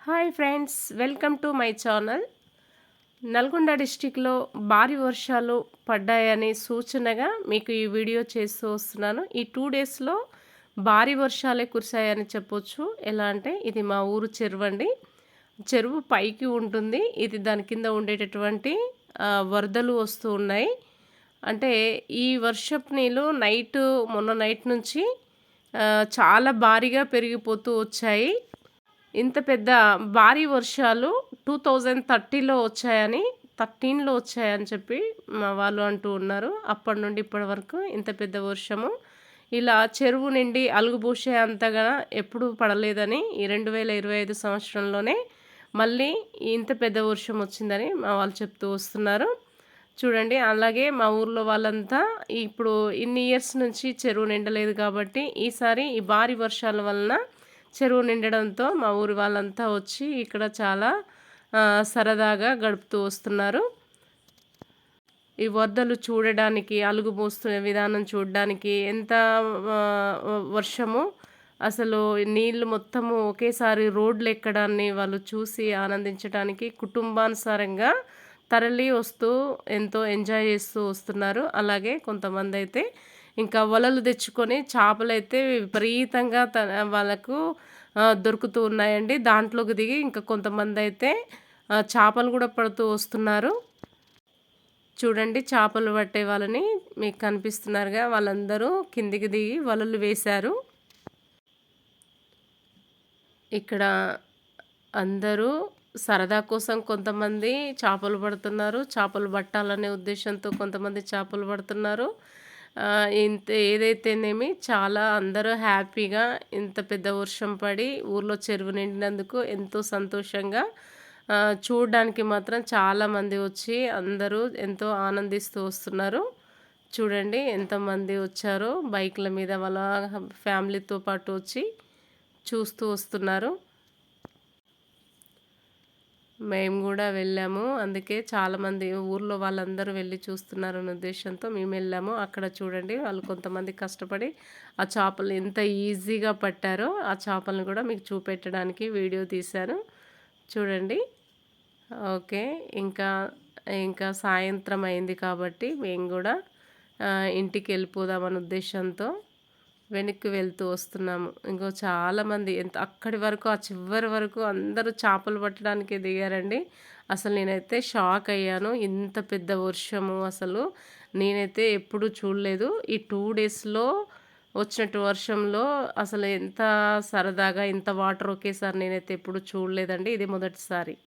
Hi friends, welcome to my channel. Nalgonda డిస్టిక్లో భారీ వర్షాలు పడ్డాయని సూచనగా మీకు ఈ వీడియో చేస్తూ వస్తున్నాను. ఈ 2 డేస్లో భారీ వర్షాలే కురిశాయని చెప్పొచ్చు. ఎలా అంటే ఇది మా ఊరు చెరువు అండి. చెరువు పైకి ఉంటుంది. ఇది దాని కింద ఉండేటటువంటి వరదలు వస్తూ ఉన్నాయి. అంటే ఈ వర్షపు నీళ్ళు మొన్న నైట్ నుంచి చాలా భారీగా పెరిగిపోతూ వచ్చాయి. ఇంత పెద్ద భారీ వర్షాలు 2013లో వచ్చాయని, 13లో వచ్చాయని చెప్పి మా వాళ్ళు అంటూ ఉన్నారు. అప్పటి నుండి ఇప్పటి వరకు ఇంత పెద్ద వర్షము ఇలా చెరువు నిండి అలుగుబూసే అంతగా ఎప్పుడూ పడలేదని, ఈ 2025 సంవత్సరంలోనే మళ్ళీ ఇంత పెద్ద వర్షం వచ్చిందని మా వాళ్ళు చెప్తూ వస్తున్నారు. చూడండి, అలాగే మా ఊర్లో వాళ్ళంతా ఇప్పుడు ఇన్ని ఇయర్స్ నుంచి చెరువు నిండలేదు కాబట్టి ఈసారి ఈ భారీ వర్షాల వలన చెరువు నిండడంతో మా ఊరి వాళ్ళంతా వచ్చి ఇక్కడ చాలా సరదాగా గడుపుతూ వస్తున్నారు. ఈ వరదలు చూడడానికి, అలుగు పోస్తున్న విధానం చూడడానికి ఎంత వర్షము అసలు నీళ్ళు మొత్తము ఒకేసారి రోడ్లు ఎక్కడాన్ని వాళ్ళు చూసి ఆనందించడానికి కుటుంబానుసారంగా తరలి వస్తూ ఎంతో ఎంజాయ్ చేస్తూ వస్తున్నారు. అలాగే కొంతమంది అయితే ఇంకా వలలు తెచ్చుకొని చేపలైతే విపరీతంగా వాళ్ళకు దొరుకుతూ ఉన్నాయండి. దాంట్లోకి దిగి ఇంకా కొంతమంది అయితే చేపలు కూడా పడుతూ వస్తున్నారు. చూడండి, చేపలు పట్టే వాళ్ళని మీకు కనిపిస్తున్నారుగా, వాళ్ళందరూ కిందికి దిగి వలలు వేశారు. ఇక్కడ అందరూ సరదా కోసం కొంతమంది చేపలు పడుతున్నారు. చేపలు పట్టాలనే ఉద్దేశంతో కొంతమంది చేపలు పడుతున్నారు. ఏదైతేనేమి చాలా అందరూ హ్యాపీగా ఇంత పెద్ద వర్షం పడి ఊర్లో చెరువు నిండినందుకు ఎంతో సంతోషంగా చూడడానికి మాత్రం చాలామంది వచ్చి అందరూ ఎంతో ఆనందిస్తూ వస్తున్నారు. చూడండి ఎంతమంది వచ్చారో బైక్ల మీద వాళ్ళ ఫ్యామిలీతో పాటు వచ్చి చూస్తూ వస్తున్నారు. మేము కూడా వెళ్ళాము. అందుకే చాలామంది ఊర్లో వాళ్ళందరూ వెళ్ళి చూస్తున్నారనే ఉద్దేశంతో మేము వెళ్ళాము. అక్కడ చూడండి, వాళ్ళు కొంతమంది కష్టపడి ఆ చేపలు ఎంత ఈజీగా పట్టారో ఆ చేపలను కూడా మీకు చూపెట్టడానికి వీడియో తీశాను. చూడండి. ఓకే, ఇంకా సాయంత్రం అయింది కాబట్టి మేము కూడా ఇంటికి వెళ్ళిపోదామనే ఉద్దేశంతో వెనక్కి వెళ్తూ వస్తున్నాము. ఇంకో చాలామంది అక్కడి వరకు, ఆ చివరి వరకు అందరూ చేపలు పట్టడానికే దిగారండి. అసలు నేనైతే షాక్ అయ్యాను. ఇంత పెద్ద వర్షము అసలు నేనైతే ఎప్పుడూ చూడలేదు. ఈ 2 డేస్లో వచ్చినట్టు వర్షంలో అసలు ఎంత సరదాగా ఇంత వాటర్ ఒకేసారి నేనైతే ఎప్పుడు చూడలేదండి. ఇది మొదటిసారి.